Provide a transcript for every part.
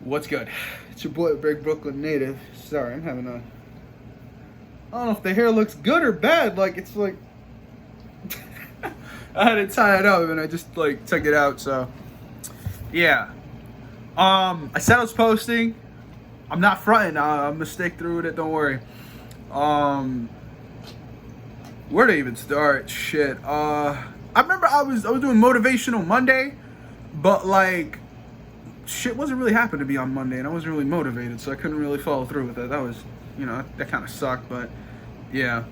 What's good? It's your boy, Big Brooklyn Native. Sorry, I'm having a... I don't know if the hair looks good or bad. Like, it's like... I had to tie it up and I just, like, took it out, so... Yeah. I said I was posting. I'm not fronting. I'm gonna stick through with it, don't worry. Where to even start? Shit. I remember I was doing Motivational Monday, but, like... shit wasn't really happening to me on Monday, and I wasn't really motivated, so I couldn't really follow through with it. That was, that kind of sucked, but yeah.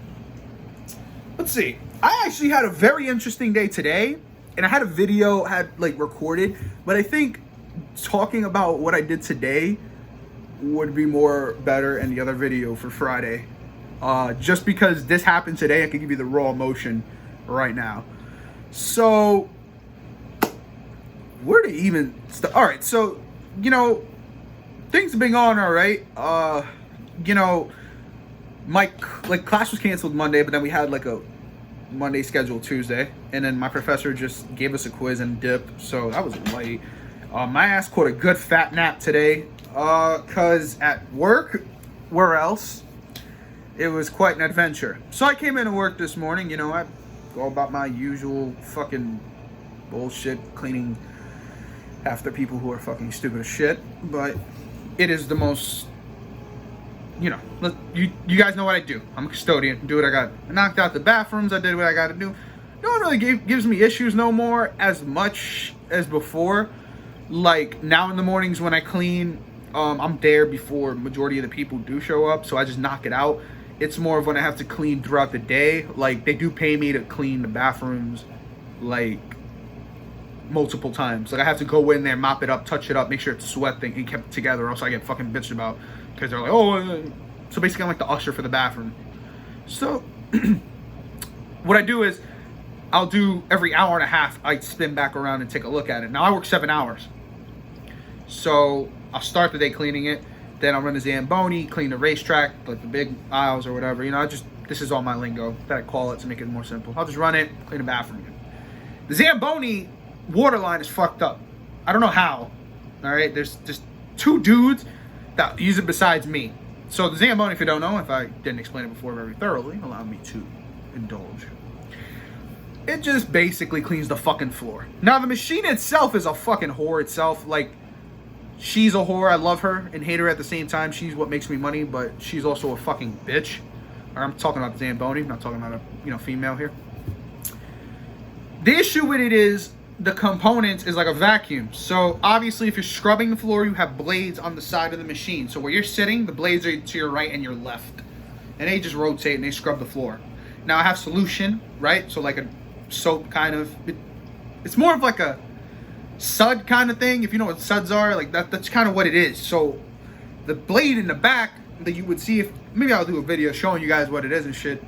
Let's see. I actually had a very interesting day today, and I had a video recorded, but I think talking about what I did today would be more better in the other video for Friday. Just because this happened today, I can give you the raw emotion right now. So... where to even start? All right, so, things have been going all right. My class was canceled Monday, but then we had a Monday scheduled Tuesday, and then my professor just gave us a quiz and dip, so that was light. My ass caught a good fat nap today, cause at work, where else, it was quite an adventure. So I came into work this morning, I go about my usual fucking bullshit, cleaning after people who are fucking stupid as shit, but it is the most, you guys know what I do. I'm a custodian, do what I got. I knocked out the bathrooms, I did what I got to do. No one really gives me issues no more as much as before. Like, now in the mornings when I clean, I'm there before majority of the people do show up, so I just knock it out. It's more of when I have to clean throughout the day. Like, they do pay me to clean the bathrooms, multiple times. Like, I have to go in there, mop it up, touch it up, make sure it's sweating and kept together, or else I get fucking bitched about, because they're like, oh, so basically I'm like the usher for the bathroom. So what I do is I'll do every hour and a half, I spin back around and take a look at it. Now I work 7 hours, so I'll start the day cleaning it, then I'll run the Zamboni, clean the racetrack, like the big aisles or whatever, this is all my lingo that I call it to make it more simple. I'll just run it, clean the bathroom. The Zamboni water line is fucked up. I don't know how. All right, there's just two dudes that use it besides me. So the Zamboni, if you don't know, if I didn't explain it before very thoroughly, allow me to indulge. It just basically cleans the fucking floor. Now the machine itself is a fucking whore itself. Like, she's a whore. I love her and hate her at the same time. She's what makes me money, but she's also a fucking bitch. Or I'm talking about the Zamboni. I'm not talking about a female here. The issue with it is the components is like a vacuum. So obviously if you're scrubbing the floor, you have blades on the side of the machine. So where you're sitting, the blades are to your right and your left. And they just rotate and they scrub the floor. Now I have solution, right? So like a soap kind of, it's more of like a sud kind of thing. If you know what suds are, like that's kind of what it is. So the blade in the back that you would see, if maybe I'll do a video showing you guys what it is and shit.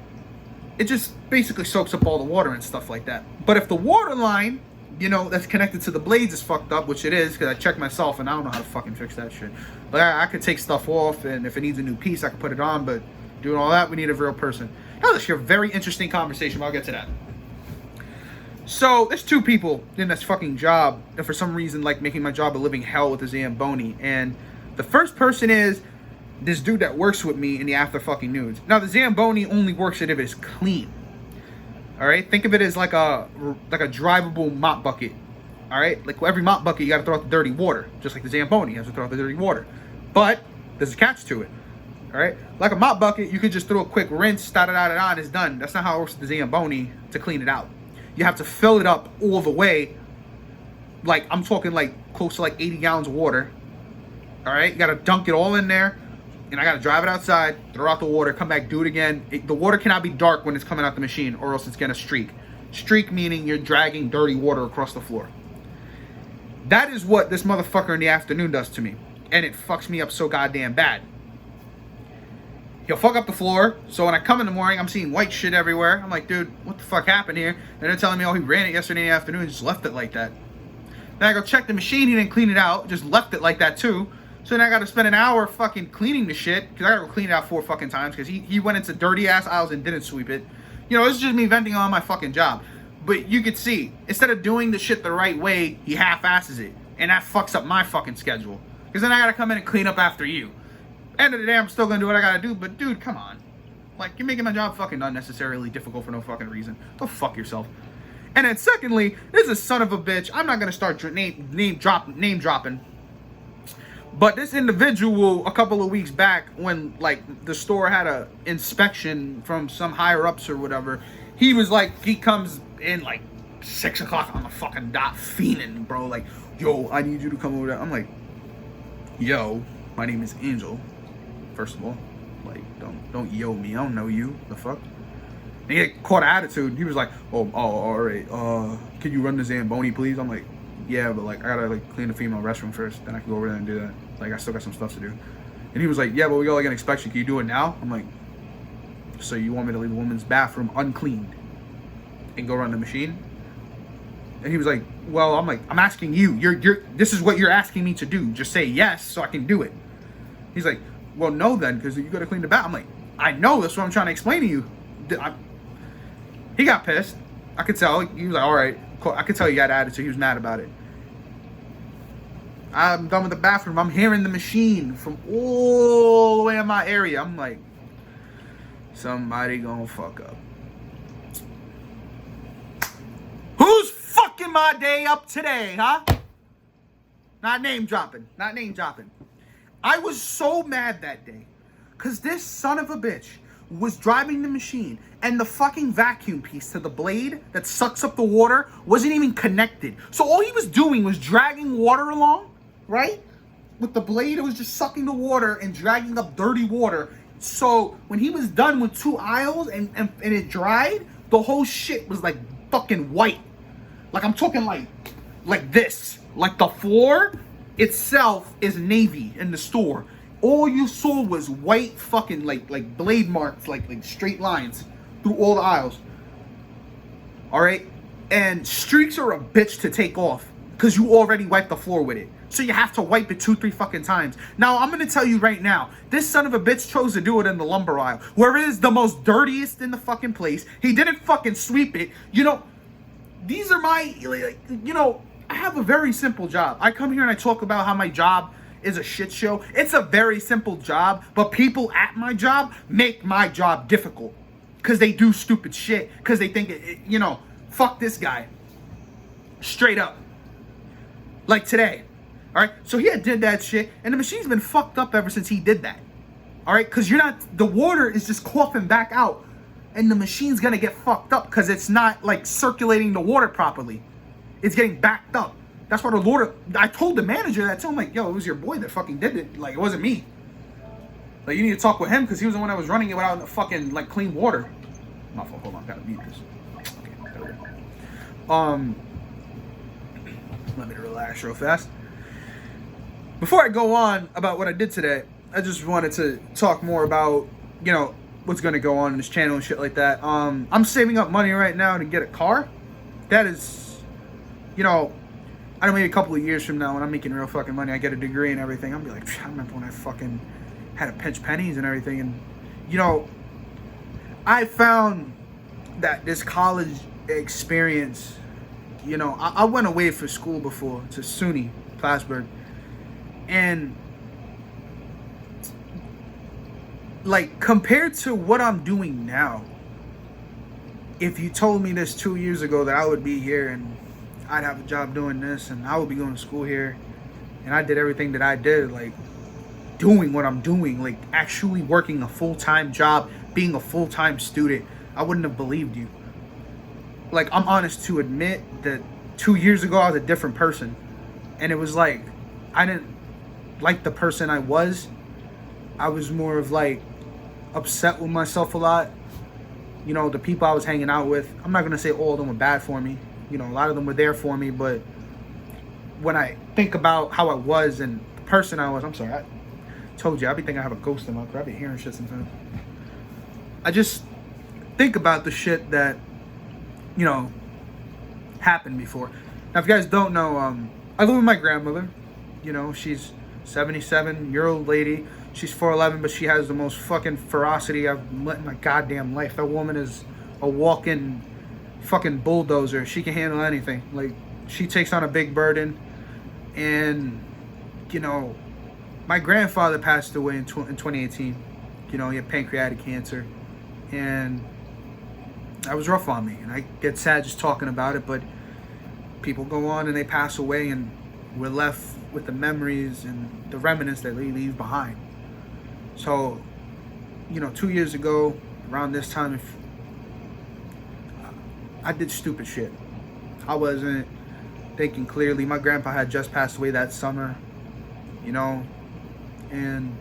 It just basically soaks up all the water and stuff like that. But if the water line, that's connected to the blades is fucked up, which it is, because I checked myself and I don't know how to fucking fix that shit. But I could take stuff off, and if it needs a new piece, I can put it on. But doing all that, we need a real person. That was actually a very interesting conversation, but I'll get to that. So there's two people in this fucking job, and for some reason, making my job a living hell with the Zamboni. And the first person is this dude that works with me in the after fucking nudes. Now the Zamboni only works if it is clean. All right, think of it as like a drivable mop bucket. All right, like every mop bucket, you got to throw out the dirty water, just like the Zamboni, you have to throw out the dirty water. But there's a catch to it. All right, like a mop bucket, you could just throw a quick rinse, and it's done. That's not how it works with the Zamboni to clean it out. You have to fill it up all the way. Like, I'm talking close to 80 gallons of water. All right, you got to dunk it all in there. And I got to drive it outside, throw out the water, come back, do it again. The water cannot be dark when it's coming out the machine, or else it's going to streak. Streak meaning you're dragging dirty water across the floor. That is what this motherfucker in the afternoon does to me. And it fucks me up so goddamn bad. He'll fuck up the floor. So when I come in the morning, I'm seeing white shit everywhere. I'm like, dude, what the fuck happened here? And they're telling me, oh, he ran it yesterday afternoon and just left it like that. Then I go check the machine. He didn't clean it out. Just left it like that too. So then I got to spend an hour fucking cleaning the shit, because I got to go clean it out 4 fucking times, because he went into dirty ass aisles and didn't sweep it. This is just me venting on my fucking job. But you could see, instead of doing the shit the right way, he half-asses it. And that fucks up my fucking schedule. Because then I gotta come in and clean up after you. End of the day, I'm still gonna do what I gotta do, but dude, come on. Like, you're making my job fucking unnecessarily difficult for no fucking reason. Go fuck yourself. And then secondly, this is a son of a bitch. I'm not gonna start name dropping. But this individual, a couple of weeks back, when like the store had a inspection from some higher ups or whatever, he was like, he comes in like 6 o'clock on the fucking dot, fiending, bro. Like, yo, I need you to come over there. I'm like, yo, my name is Angel. First of all, like, don't yo me. I don't know you. The fuck. And he caught an attitude. He was like, oh, all right. Can you run the Zamboni, please? I'm like, yeah, but like I gotta like clean the female restroom first. Then I can go over there and do that. Like, I still got some stuff to do. And he was like, yeah, but we got like an inspection. Can you do it now? I'm like, so you want me to leave a woman's bathroom uncleaned and go run the machine? And he was like, well, I'm like, I'm asking you. This is what you're asking me to do. Just say yes so I can do it. He's like, well, no then, because you gotta clean the bath. I'm like, I know. That's what I'm trying to explain to you. He got pissed. I could tell. He was like, all right. Cool. I could tell he got attitude. He was mad about it. I'm done with the bathroom. I'm hearing the machine from all the way in my area. I'm like, somebody gonna fuck up. Who's fucking my day up today, huh? Not name dropping. Not name dropping. I was so mad that day because this son of a bitch was driving the machine and the fucking vacuum piece to the blade that sucks up the water wasn't even connected. So all he was doing was dragging water along, right? With the blade, it was just sucking the water and dragging up dirty water. So when he was done with 2 aisles and it dried, the whole shit was like fucking white. Like, I'm talking like this. Like, the floor itself is navy in the store. All you saw was white fucking like blade marks, like straight lines through all the aisles. All right? And streaks are a bitch to take off because you already wiped the floor with it. So you have to wipe it 2-3 fucking times. Now, I'm going to tell you right now, this son of a bitch chose to do it in the lumber aisle, where it is the most dirtiest in the fucking place. He didn't fucking sweep it. You know, these are my, you know, I have a very simple job. I come here and I talk about how my job is a shit show. It's a very simple job, but people at my job make my job difficult because they do stupid shit, because they think, you know, fuck this guy. Straight up. Like today. All right, so he did that shit, and the machine's been fucked up ever since he did that. All right, because the water is just coughing back out, and the machine's gonna get fucked up because it's not like circulating the water properly. It's getting backed up. That's why the water. I told the manager that too. I'm like, yo, it was your boy that fucking did it. Like, it wasn't me. Like, you need to talk with him because he was the one that was running it without the fucking like clean water. My fault. Hold on, gotta mute this. Okay, there we go. Let me relax real fast. Before I go on about what I did today, I just wanted to talk more about, you know, what's going to go on in this channel and shit like that. I'm saving up money right now to get a car. That is, you know, I don't maybe a couple of years from now when I'm making real fucking money, I get a degree and everything, I'll be like, I remember when I fucking had to pinch pennies and everything. And, you know, I found that this college experience, you know, I went away for school before to SUNY, Plattsburgh. And like, compared to what I'm doing now, if you told me this 2 years ago that I would be here and I'd have a job doing this and I would be going to school here and I did everything that I did, like doing what I'm doing, like actually working a full-time job, being a full-time student, I wouldn't have believed you. Like, I'm honest to admit that 2 years ago I was a different person, and it was like I didn't like the person I was. I was more of like upset with myself a lot. You know, the people I was hanging out with, I'm not gonna say all of them were bad for me. You know, a lot of them were there for me, but when I think about how I was and the person I was, I'm sorry, I told you, I be thinking I have a ghost in my car. I be hearing shit sometimes. I just think about the shit that, you know, happened before. Now, if you guys don't know, I live with my grandmother. You know, she's 77-year-old lady. She's 4'11", but she has the most fucking ferocity I've met in my goddamn life. That woman is a walking fucking bulldozer. She can handle anything. Like, she takes on a big burden, and, you know, my grandfather passed away in 2018. You know, he had pancreatic cancer, and that was rough on me. And I get sad just talking about it, but people go on and they pass away, and we're left with the memories and the remnants that they leave behind. So, you know, 2 years ago, around this time, I did stupid shit. I wasn't thinking clearly. My grandpa had just passed away that summer, you know, and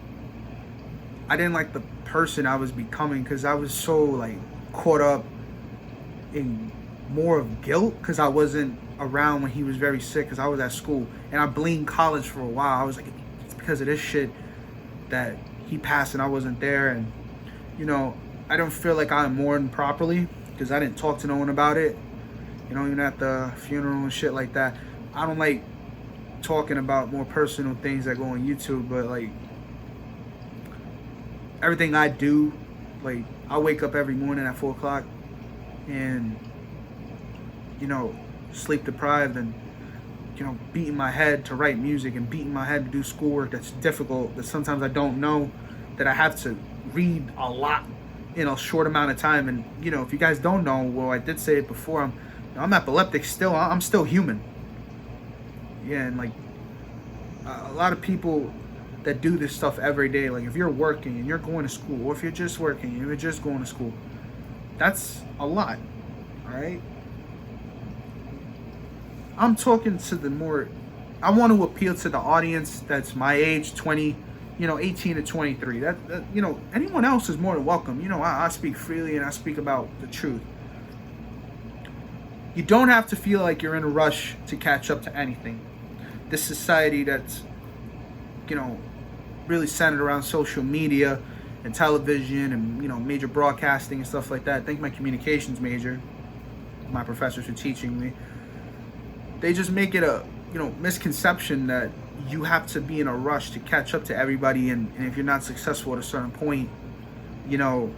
I didn't like the person I was becoming, because I was so like caught up in more of guilt because I wasn't around when he was very sick, because I was at school, and I blamed college for a while. I was like, it's because of this shit that he passed and I wasn't there. And you know, I don't feel like I mourned properly because I didn't talk to no one about it, you know, even at the funeral and shit like that. I don't like talking about more personal things that go on YouTube, but like everything I do, like I wake up every morning at 4 o'clock and, you know, sleep deprived, and, you know, beating my head to write music and beating my head to do schoolwork that's difficult, that sometimes I don't know, that I have to read a lot in a short amount of time. And, you know, if you guys don't know, well, I did say it before, I'm epileptic still. I'm still human. Yeah, and like a lot of people that do this stuff every day, like if you're working and you're going to school, or if you're just working and you're just going to school, that's a lot, all right? I'm talking to the more, I want to appeal to the audience that's my age, 20, you know, 18 to 23. That you know, anyone else is more than welcome. You know, I speak freely and I speak about the truth. You don't have to feel like you're in a rush to catch up to anything. This society that's, you know, really centered around social media and television and, you know, major broadcasting and stuff like that. I think my communications major, my professors were teaching me, they just make it a, you know, misconception that you have to be in a rush to catch up to everybody, and if you're not successful at a certain point, you know,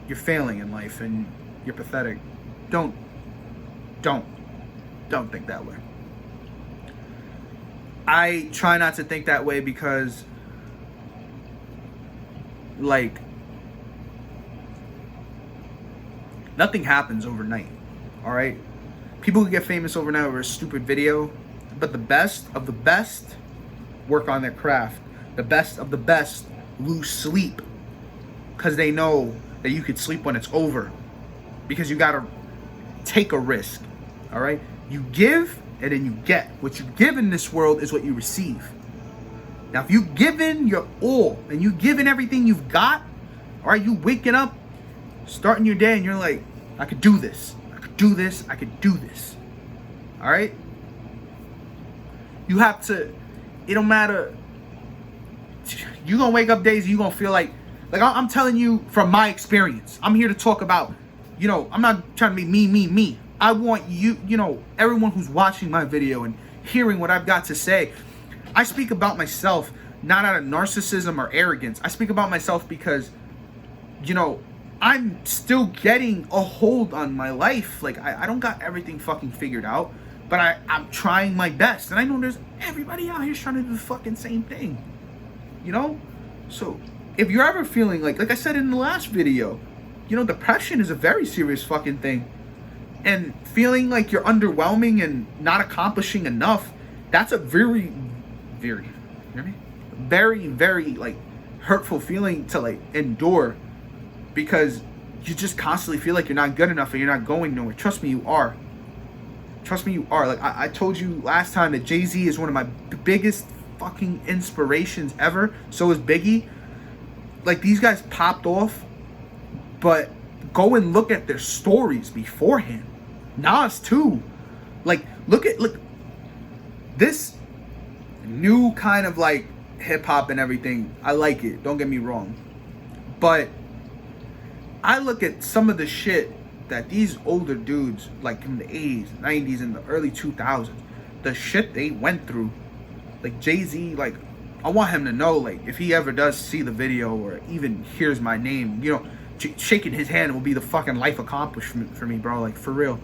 you're failing in life and you're pathetic. Don't think that way. I try not to think that way because, like, nothing happens overnight, all right? People who get famous overnight over a stupid video, but the best of the best work on their craft. The best of the best lose sleep because they know that you could sleep when it's over, because you gotta take a risk, all right? You give and then you get. What you give in this world is what you receive. Now, if you've given your all and you've given everything you've got, all right, you waking up, starting your day, and you're like, I could do this. I could do this. I could do this. All right? You have to, it don't matter. You're going to wake up days and you're going to feel like I'm telling you from my experience. I'm here to talk about, you know, I'm not trying to be me. I want you, you know, everyone who's watching my video and hearing what I've got to say. I speak about myself not out of narcissism or arrogance. I speak about myself because, you know, I'm still getting a hold on my life. Like, I don't got everything fucking figured out, but I'm trying my best. And I know there's everybody out here trying to do the fucking same thing, you know? So if you're ever feeling like I said in the last video, you know, depression is a very serious fucking thing. And feeling like you're underwhelming and not accomplishing enough, that's a very, like, hurtful feeling to, like, endure, because you just constantly feel like you're not good enough and you're not going nowhere. Trust me, you are. Like, I told you last time that Jay-Z is one of my biggest fucking inspirations ever. So is Biggie. Like, these guys popped off, but go and look at their stories beforehand. Nas too. Like, look this new kind of like hip hop and everything. I like it, don't get me wrong, but I look at some of the shit that these older dudes, like in the 80s, 90s, and the early 2000s, the shit they went through. Like Jay-Z, like, I want him to know, like, if he ever does see the video or even hears my name, you know, shaking his hand will be the fucking life accomplishment for me, bro. Like, for real.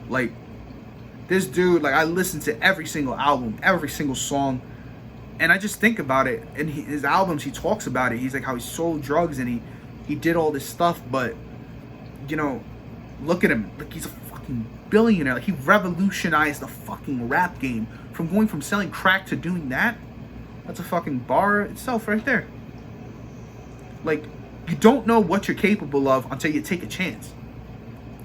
Like, this dude, like, I listened to every single album, every single song, And I just think about it. In his albums, he talks about it. He's like how he sold drugs and he did all this stuff. But, you know, look at him. Like, he's a fucking billionaire. Like, he revolutionized the fucking rap game. From going from selling crack to doing that. That's a fucking bar itself right there. Like, you don't know what you're capable of until you take a chance.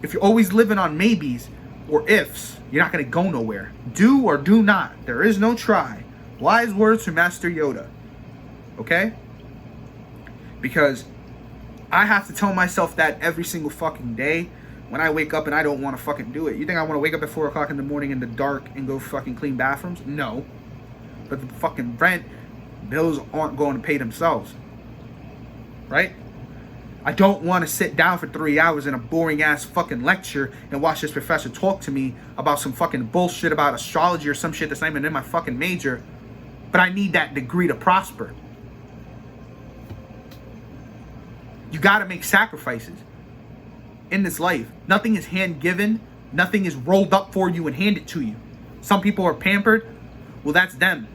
If you're always living on maybes or ifs, you're not going to go nowhere. Do or do not. There is no try. Wise words from Master Yoda. Okay? Because I have to tell myself that every single fucking day when I wake up and I don't want to fucking do it. You think I want to wake up at 4 o'clock in the morning in the dark and go fucking clean bathrooms? No. But the fucking rent bills aren't going to pay themselves. Right? I don't want to sit down for 3 hours in a boring ass fucking lecture and watch this professor talk to me about some fucking bullshit about astrology or some shit that's not even in my fucking major. But I need that degree to prosper. You gotta make sacrifices in this life. Nothing is hand given. Nothing is rolled up for you and handed to you. Some people are pampered. Well, that's them.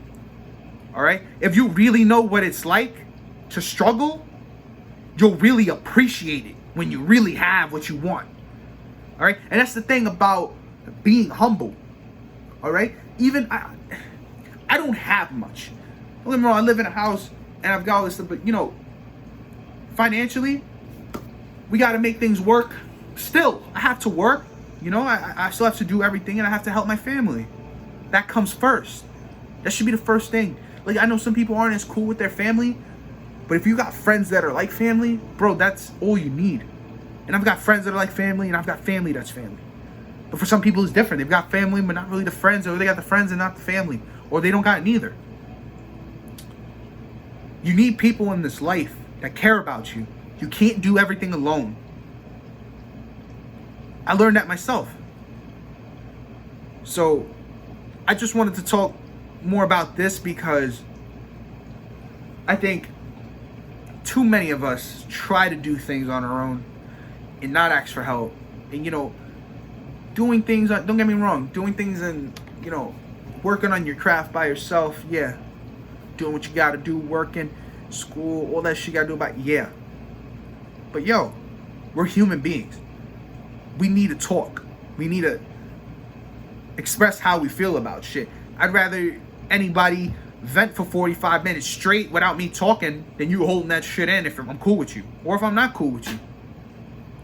Alright? If you really know what it's like to struggle, you'll really appreciate it when you really have what you want. Alright? And that's the thing about being humble. Alright? Even I don't have much. Don't get me wrong, I live in a house and I've got all this stuff, but you know, financially, we got to make things work. Still, I have to work. You know, I still have to do everything and I have to help my family. That comes first. That should be the first thing. Like, I know some people aren't as cool with their family, but if you got friends that are like family, bro, that's all you need. And I've got friends that are like family and I've got family that's family. But for some people, it's different. They've got family, but not really the friends, or they got the friends and not the family, or they don't got neither. You need people in this life that care about you. You can't do everything alone. I learned that myself. So I just wanted to talk more about this because I think too many of us try to do things on our own and not ask for help. And, you know, doing things, don't get me wrong, doing things and, you know, working on your craft by yourself, yeah. Doing what you gotta do, working, school, all that shit you gotta do about, yeah. But yo, we're human beings. We need to talk. We need to express how we feel about shit. I'd rather anybody vent for 45 minutes straight without me talking than you holding that shit in if I'm cool with you. Or if I'm not cool with you.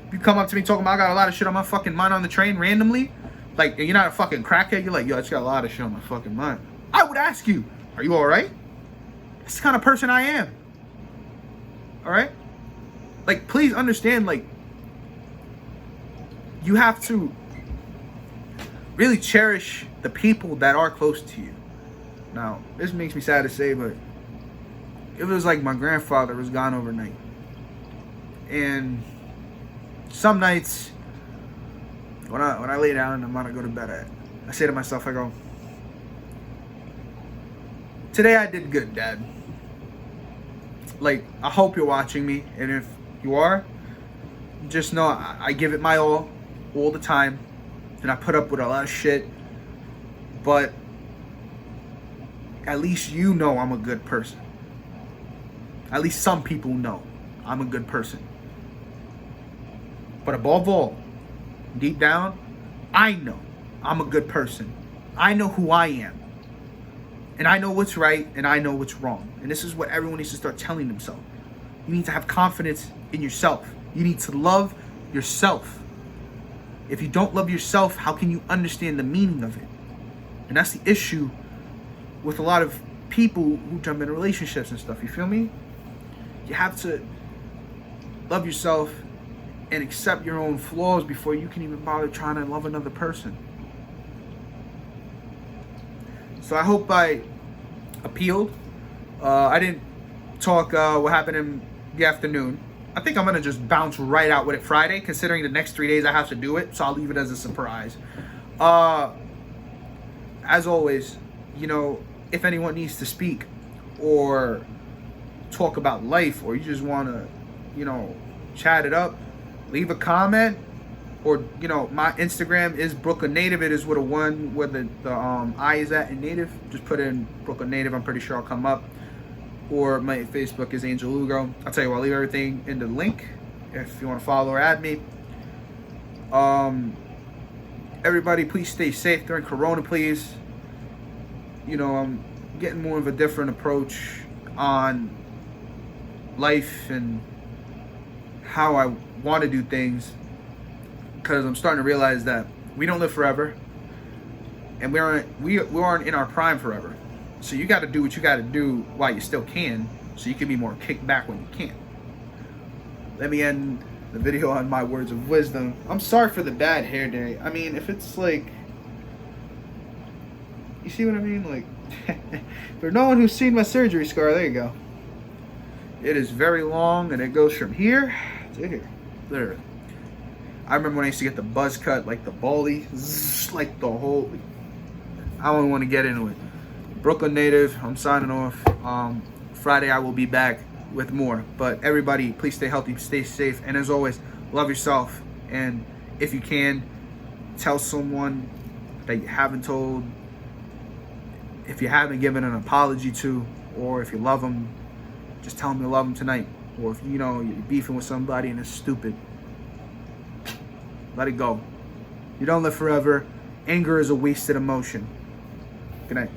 If you come up to me talking about I got a lot of shit on my fucking mind on the train randomly, like, you're not a fucking crackhead, you're like, yo, I just got a lot of shit on my fucking mind. I would ask you, are you alright? That's the kind of person I am. Alright? Like, please understand, like, you have to really cherish the people that are close to you. Now, this makes me sad to say, but it was like my grandfather was gone overnight. And some nights, when I lay down and I'm gonna go to bed, I say to myself, I go, today I did good, Dad. Like, I hope you're watching me, and if you are, just know I give it my all the time, and I put up with a lot of shit, but at least you know I'm a good person. At least some people know I'm a good person. But above all, deep down, I know I'm a good person. I know who I am. And I know what's right and I know what's wrong. And this is what everyone needs to start telling themselves. You need to have confidence in yourself. You need to love yourself. If you don't love yourself, how can you understand the meaning of it? And that's the issue with a lot of people who jump into relationships and stuff. You feel me? You have to love yourself and accept your own flaws before you can even bother trying to love another person. So I hope I appealed. I didn't talk what happened in the afternoon. I think I'm going to just bounce right out with it Friday, considering the next 3 days I have to do it. So I'll leave it as a surprise. As always, you know, if anyone needs to speak or talk about life, or you just want to, you know, chat it up, leave a comment or you know, my Instagram is Brooklyn Native. It is with a one where the I is at in Native. Just put in Brooklyn Native. I'm pretty sure I'll come up. Or my Facebook is Angel Lugo. I'll tell you what, I'll leave everything in the link if you want to follow or add me. Everybody, please stay safe during Corona, please. You know, I'm getting more of a different approach on life and how I want to do things, because I'm starting to realize that we don't live forever, and we aren't in our prime forever. So you got to do what you got to do while you still can, so you can be more kicked back when you can't. Let me end the video on my words of wisdom. I'm sorry for the bad hair day. I mean, if it's like, you see what I mean? Like, for no one who's seen my surgery scar, there you go. It is very long, and it goes from here to here. Literally. I remember when I used to get the buzz cut, like the baldy, like the whole. I don't want to get into it. Brooklyn Native, I'm signing off. Friday I will be back with more. But everybody, please stay healthy, stay safe, and as always, love yourself. And if you can, tell someone that you haven't told, if you haven't given an apology to, or if you love them, just tell them you love them tonight. Or if you know you're beefing with somebody and it's stupid, let it go. You don't live forever. Anger is a wasted emotion. Good night.